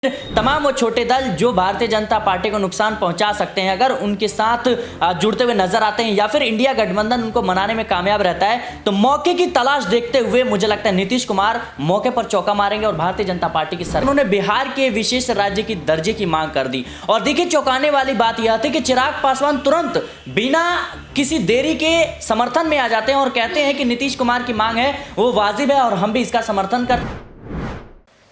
तमाम वो छोटे दल जो भारतीय जनता पार्टी को नुकसान पहुंचा सकते हैं, अगर उनके साथ जुड़ते हुए नजर आते हैं या फिर इंडिया गठबंधन उनको मनाने में कामयाब रहता है, तो मौके की तलाश देखते हुए मुझे लगता है नीतीश कुमार मौके पर चौका मारेंगे और भारतीय जनता पार्टी की सरकार उन्होंने बिहार के विशेष राज्य की दर्जे की मांग कर दी। और देखिए, चौंकाने वाली बात यह थी कि चिराग पासवान तुरंत बिना किसी देरी के समर्थन में आ जाते हैं और कहते हैं कि नीतीश कुमार की मांग है वो वाजिब है और हम भी इसका समर्थन करते हैं।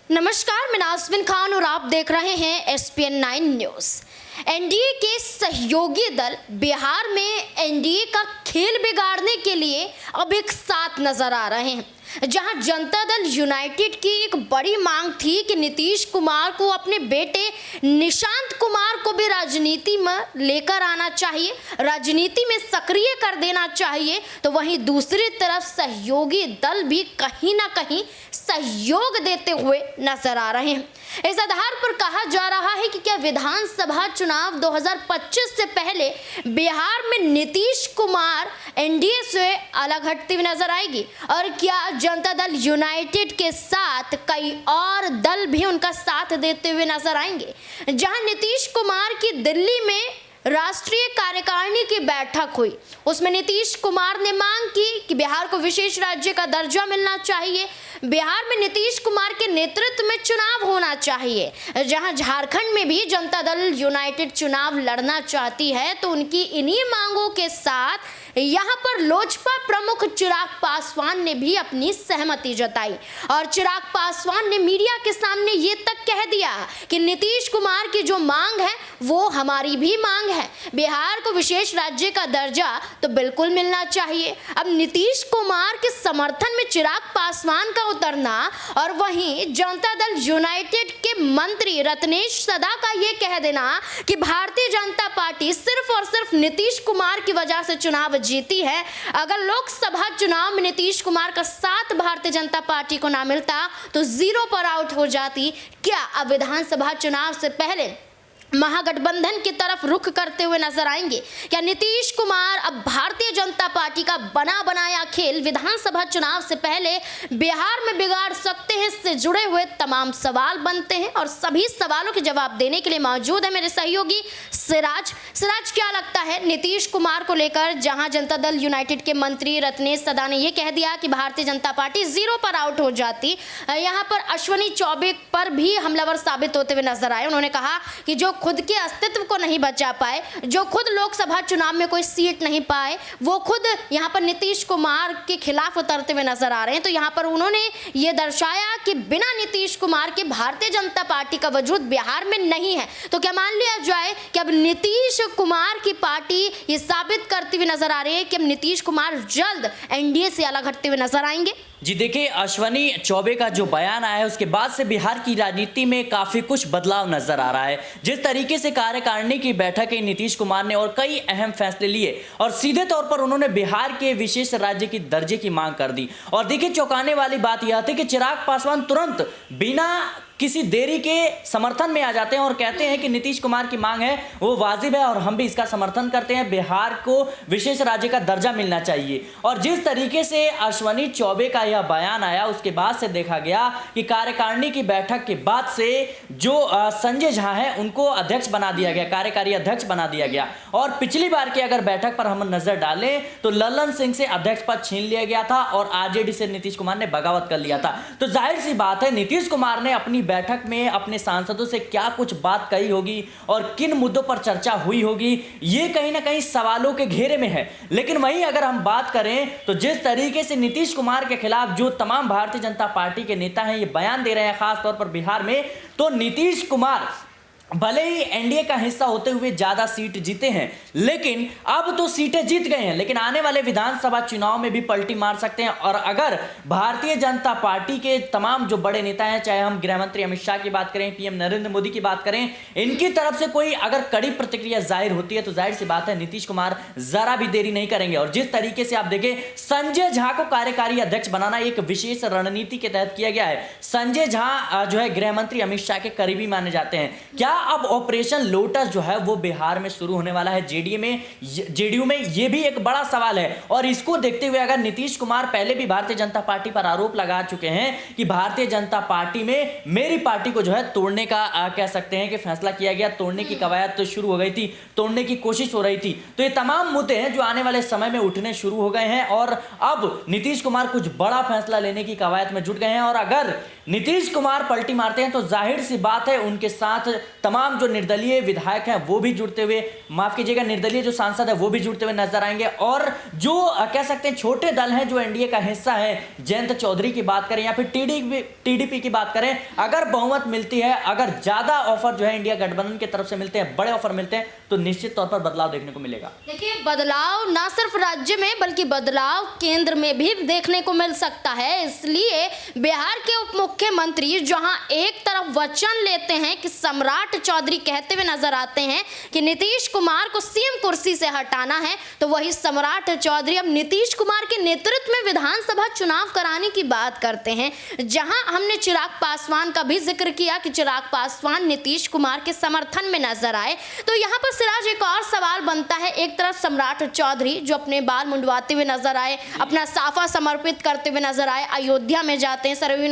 नमस्कार, मैं नाज़मीन खान और आप देख रहे हैं SPN 9 न्यूज़। एनडीए के सहयोगी दल बिहार में एनडीए का खेल बिगाड़ने के लिए अब एक साथ नजर आ रहे हैं, जहां जनता दल यूनाइटेड की एक बड़ी मांग थी कि नीतीश कुमार को अपने बेटे निशांत कुमार को भी राजनीति में लेकर आना चाहिए, राजनीति में सक्रिय कर देना चाहिए। तो वहीं दूसरी तरफ सहयोगी दल भी कहीं ना कहीं सहयोग देते हुए नजर आ रहे हैं। इस आधार पर कहा जा रहा है कि क्या विधानसभा चुनाव 2025 से पहले बिहार में नीतीश कुमार एनडीए से अलग हटती हुई नजर आएगी, और क्या जनता दल यूनाइटेड के साथ कई और दल भी उनका साथ देते हुए नजर आएंगे। जहां नीतीश कुमार की दिल्ली में राष्ट्रीय कार्यकारिणी की बैठक हुई, उसमें नीतीश कुमार ने मांग की कि बिहार को विशेष राज्य का दर्जा मिलना चाहिए, बिहार में नीतीश कुमार के नेतृत्व में चुनाव होना चाहिए। जहां झारखंड में भी जनता दल यूनाइटेड चुनाव लड़ना चाहती है, तो उनकी इन्हीं मांगों के साथ यहां पर लोजपा प्रमुख चिराग पासवान ने भी अपनी सहमति जताई। और चिराग पासवान ने मीडिया के सामने ये तक कह दिया कि नीतीश कुमार की जो मांग है वो हमारी भी मांग है, बिहार को विशेष राज्य का दर्जा तो बिल्कुल मिलना चाहिए। अब नीतीश कुमार के समर्थन में चिराग पासवान का उतरना और वहीं जनता दल यूनाइटेड के मंत्री रत्नेश सदा का ये कह देना कि भारतीय जनता पार्टी सिर्फ और सिर्फ नीतीश कुमार की वजह से चुनाव जीती है। अगर लोकसभा चुनाव में नीतीश कुमार का साथ भारतीय जनता पार्टी को ना मिलता तो जीरो पर आउट हो जाती। क्या अब विधानसभा चुनाव से पहले महागठबंधन की तरफ रुख करते हुए नजर आएंगे? क्या नीतीश कुमार अब भारतीय जनता पार्टी का बना बनाया खेल विधानसभा चुनाव से पहले बिहार में बिगाड़ सकते हैं? इससे जुड़े हुए तमाम सवाल बनते हैं और सभी सवालों के जवाब देने के लिए मौजूद है मेरे सहयोगी सिराज। क्या लगता है नीतीश कुमार को लेकर, जहां जनता दल यूनाइटेड के मंत्री रत्नेश सदा ने यह कह दिया कि भारतीय जनता पार्टी जीरो पर आउट हो जाती, यहाँ पर अश्विनी चौबे पर भी हमलावर साबित होते हुए नजर आए। उन्होंने कहा कि जो खुद के अस्तित्व को नहीं बचा पाए, जो खुद लोकसभा चुनाव में कोई सीट नहीं पाए, वो खुद यहाँ पर नीतीश कुमार के खिलाफ उतरते हुए नजर आ रहे हैं। तो यहाँ पर उन्होंने ये दर्शाया कि बिना नीतीश कुमार के भारतीय जनता पार्टी का वजूद बिहार में नहीं है। तो क्या मान लिया जाए कि अब नीतीश कुमार की पार्टी ये साबित करती हुई नजर आ रही है कि अब नीतीश कुमार जल्द एनडीए से अलग हटते हुए नजर आएंगे? जी देखिए, अश्विनी चौबे का जो बयान आया है उसके बाद से बिहार की राजनीति में काफी कुछ बदलाव नजर आ रहा है। जिस तरीके से कार्यकारिणी की बैठक है नीतीश कुमार ने और कई अहम फैसले लिए और सीधे तौर पर उन्होंने बिहार के विशेष राज्य की दर्जे की मांग कर दी। और देखिए, चौंकाने वाली बात यह थी कि चिराग पासवान तुरंत बिना किसी देरी के समर्थन में आ जाते हैं और कहते हैं कि नीतीश कुमार की मांग है वो वाजिब है और हम भी इसका समर्थन करते हैं, बिहार को विशेष राज्य का दर्जा मिलना चाहिए। और जिस तरीके से अश्विनी चौबे का यह बयान आया उसके बाद से देखा गया कि कार्यकारिणी की बैठक के बाद से जो संजय झा है उनको अध्यक्ष बना दिया गया, कार्यकारी अध्यक्ष बना दिया गया। और पिछली बार की अगर बैठक पर हम नजर डालें तो लल्लन सिंह से अध्यक्ष पद छीन लिया गया था और आरजेडी से नीतीश कुमार ने बगावत कर लिया था। तो जाहिर सी बात है नीतीश कुमार ने अपनी बैठक में अपने सांसदों से क्या कुछ बात कही होगी और किन मुद्दों पर चर्चा हुई होगी, ये कहीं ना कहीं सवालों के घेरे में है। लेकिन वहीं अगर हम बात करें तो जिस तरीके से नीतीश कुमार के खिलाफ जो तमाम भारतीय जनता पार्टी के नेता हैं ये बयान दे रहे हैं, खास तौर पर बिहार में, तो नीतीश कुमार भले ही एनडीए का हिस्सा होते हुए ज्यादा सीट जीते हैं, लेकिन अब तो सीटें जीत गए हैं, लेकिन आने वाले विधानसभा चुनाव में भी पलटी मार सकते हैं। और अगर भारतीय जनता पार्टी के तमाम जो बड़े नेता हैं, चाहे हम गृह मंत्री अमित शाह की बात करें, पीएम नरेंद्र मोदी की बात करें, इनकी तरफ से कोई अगर कड़ी प्रतिक्रिया जाहिर होती है तो जाहिर सी बात है नीतीश कुमार जरा भी देरी नहीं करेंगे। और जिस तरीके से आप देखें, संजय झा को कार्यकारी अध्यक्ष बनाना एक विशेष रणनीति के तहत किया गया है। संजय झा जो है गृह मंत्री अमित शाह के करीबी माने जाते हैं। क्या अब ऑपरेशन लोटस जो है वो बिहार में शुरू होने वाला है। जेडीयू में ये भी एक बड़ा सवाल है और इसको देखते हुए अगर नीतीश कुमार पहले भी भारतीय जनता पार्टी पर आरोप लगा चुके हैं कि भारतीय जनता पार्टी में मेरी पार्टी को जो है तोड़ने का कह सकते हैं कि फैसला किया गया, तोड़ने की कवायद तो शुरू हो गई थी, तोड़ने की कोशिश हो रही थी, तो ये तमाम मुद्दे हैं जो आने वाले समय में उठने शुरू हो गए हैं और अब नीतीश कुमार कुछ बड़ा फैसला लेने की कवायद में जुट गए हैं। और अगर नीतीश कुमार पलटी मारते हैं तो जाहिर सी बात है उनके साथ तमाम जो निर्दलीय विधायक हैं वो भी जुड़ते हुए, माफ कीजिएगा निर्दलीय जो सांसद है वो भी जुड़ते हुए नजर आएंगे। और जो कह सकते हैं छोटे दल हैं जो एनडीए का हिस्सा है, जयंत चौधरी की बात करें या फिर टीडीपी की बात करें, अगर बहुमत मिलती है, अगर ज्यादा ऑफर जो है इंडिया गठबंधन की तरफ से मिलते हैं, बड़े ऑफर मिलते हैं, तो निश्चित तौर पर बदलाव देखने को मिलेगा। देखिए, बदलाव ना सिर्फ राज्य में बल्कि बदलाव केंद्र में भी देखने को मिल सकता है। इसलिए बिहार के उप मुख्यमंत्री जहां एक तरफ वचन लेते हैं कि सम्राट चौधरी कहते हुए नजर आते हैं कि नीतीश कुमार को सीएम कुर्सी से हटाना है, तो वही सम्राट चौधरी अब नीतीश कुमार के नेतृत्व में विधानसभा चुनाव कराने की बात करते हैं। जहां हमने चिराग पासवान का भी जिक्र किया कि चिराग पासवान नीतीश कुमार के समर्थन में नजर आए, तो यहाँ पर सिराज एक और सवाल बनता है। एक तरफ सम्राट चौधरी जो अपने बाल मुंडवाते हुए नजर आए, अपना साफा समर्पित करते हुए नजर आए, अयोध्या में जाते हैं, सरयू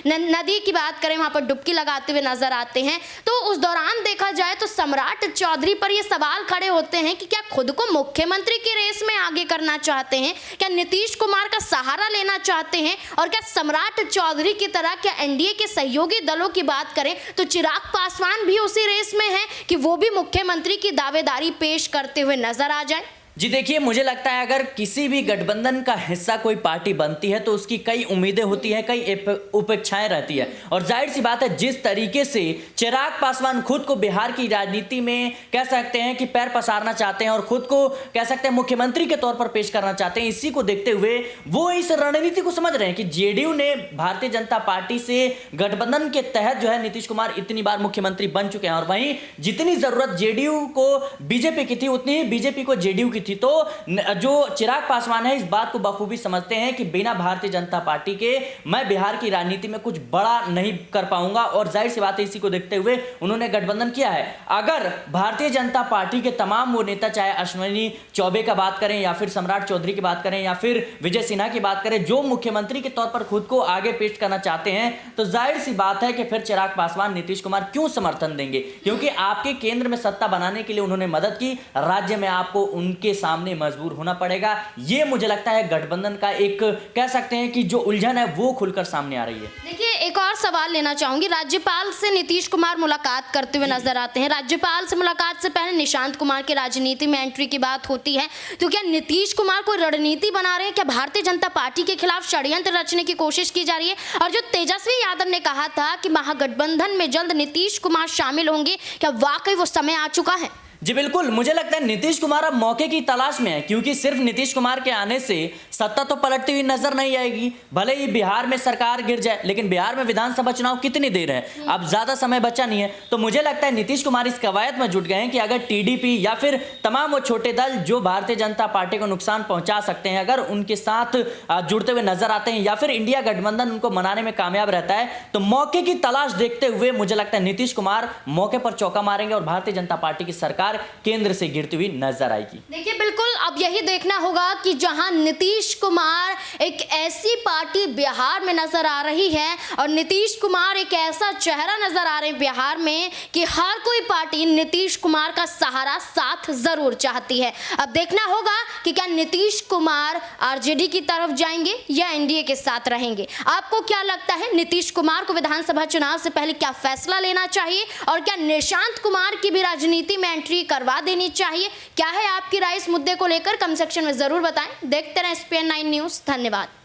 नदी की बात करें वहां पर डुबकी लगाते हुए नजर आते हैं, तो उस दौरान देखा जाए तो सम्राट चौधरी पर ये सवाल खड़े होते हैं कि क्या खुद को मुख्यमंत्री की रेस में आगे करना चाहते हैं, क्या नीतीश कुमार का सहारा लेना चाहते हैं, और क्या सम्राट चौधरी की तरह क्या एनडीए के सहयोगी दलों की बात करें तो चिराग पासवान भी उसी रेस में है कि वो भी मुख्यमंत्री की दावेदारी पेश करते हुए नजर आ जाए। जी देखिए, मुझे लगता है अगर किसी भी गठबंधन का हिस्सा कोई पार्टी बनती है तो उसकी कई उम्मीदें होती हैं, कई उपेक्षाएं रहती है, और जाहिर सी बात है जिस तरीके से चिराग पासवान खुद को बिहार की राजनीति में कह सकते हैं कि पैर पसारना चाहते हैं और खुद को कह सकते हैं मुख्यमंत्री के तौर पर पेश करना चाहते हैं, इसी को देखते हुए वो इस रणनीति को समझ रहे हैं कि जेडीयू ने भारतीय जनता पार्टी से गठबंधन के तहत जो है नीतीश कुमार इतनी बार मुख्यमंत्री बन चुके हैं और वहीं जितनी जरूरत जेडीयू को बीजेपी की थी उतनी ही बीजेपी को जेडीयू की थी। तो जो चिराग पासवान है इस बात को बखूबी समझते हैं कि बिना भारतीय जनता पार्टी के मैं बिहार की राजनीति में कुछ बड़ा नहीं कर पाऊंगा, और जाहिर सी बात है इसी को देखते हुए उन्होंने गठबंधन किया है। अगर भारतीय जनता पार्टी के तमाम वो नेता, चाहे अश्विनी चौबे का बात करें या फिर सम्राट चौधरी की बात करें या फिर विजय सिन्हा की बात करें, जो मुख्यमंत्री के तौर पर खुद को आगे पेश करना चाहते हैं, तो जाहिर सी बात है कि फिर चिराग पासवान नीतीश कुमार क्यों समर्थन देंगे, क्योंकि आपके केंद्र में सत्ता बनाने के लिए उन्होंने मदद की, राज्य में आपको उनके सामने मजबूर होना पड़ेगा। ये मुझे लगता है गठबंधन का एक कह सकते हैं कि जो उलझन है वो खुलकर सामने आ रही है। देखिए, एक और सवाल लेना चाहूंगी। राज्यपाल से नीतीश कुमार मुलाकात करते हुए नजर आते हैं। राज्यपाल से मुलाकात से पहले निशांत कुमार की राजनीति में एंट्री की बात होती है, तो क्या नीतीश कुमार कोई रणनीति बना रहे हैं? क्या भारतीय जनता पार्टी के खिलाफ षड्यंत्र रचने की कोशिश की जा रही है? और जो तेजस्वी यादव ने कहा था कि महागठबंधन में जल्द नीतीश कुमार शामिल होंगे, क्या वाकई वो समय आ चुका है? जी बिल्कुल, मुझे लगता है नीतीश कुमार अब मौके की तलाश में है, क्योंकि सिर्फ नीतीश कुमार के आने से सत्ता तो पलटती हुई नजर नहीं आएगी। भले ही बिहार में सरकार गिर जाए, लेकिन बिहार में विधानसभा चुनाव कितनी देर है, अब ज्यादा समय बचा नहीं है। तो मुझे लगता है नीतीश कुमार इस कवायद में जुट गए हैं कि अगर टीडीपी या फिर तमाम वो छोटे दल जो भारतीय जनता पार्टी को नुकसान पहुंचा सकते हैं, अगर उनके साथ जुड़ते हुए नजर आते हैं या फिर इंडिया गठबंधन उनको मनाने में कामयाब रहता है, तो मौके की तलाश देखते हुए मुझे लगता है नीतीश कुमार मौके पर चौका मारेंगे और भारतीय जनता पार्टी की सरकार केंद्र से गिरती हुई नजर आएगी। देखिए, बिल्कुल अब यही देखना होगा कि जहां नीतीश कुमार एक ऐसी पार्टी बिहार में नजर आ रही है और नीतीश कुमार एक ऐसा चेहरा नजर आ रहे हैं बिहार में कि हर कोई पार्टी नीतीश कुमार का सहारा साथ जरूर चाहती है। अब देखना होगा कि क्या नीतीश कुमार आरजेडी की तरफ जाएंगे या एनडीए के साथ रहेंगे। आपको क्या लगता है, नीतीश कुमार को विधानसभा चुनाव से पहले क्या फैसला लेना चाहिए, और क्या निशांत कुमार की भी राजनीति में एंट्री करवा देनी चाहिए? क्या है आपकी राय इस मुद्दे को लेकर? कमेंट सेक्शन में जरूर बताएं। देखते रहें SPN9 न्यूज़। धन्यवाद।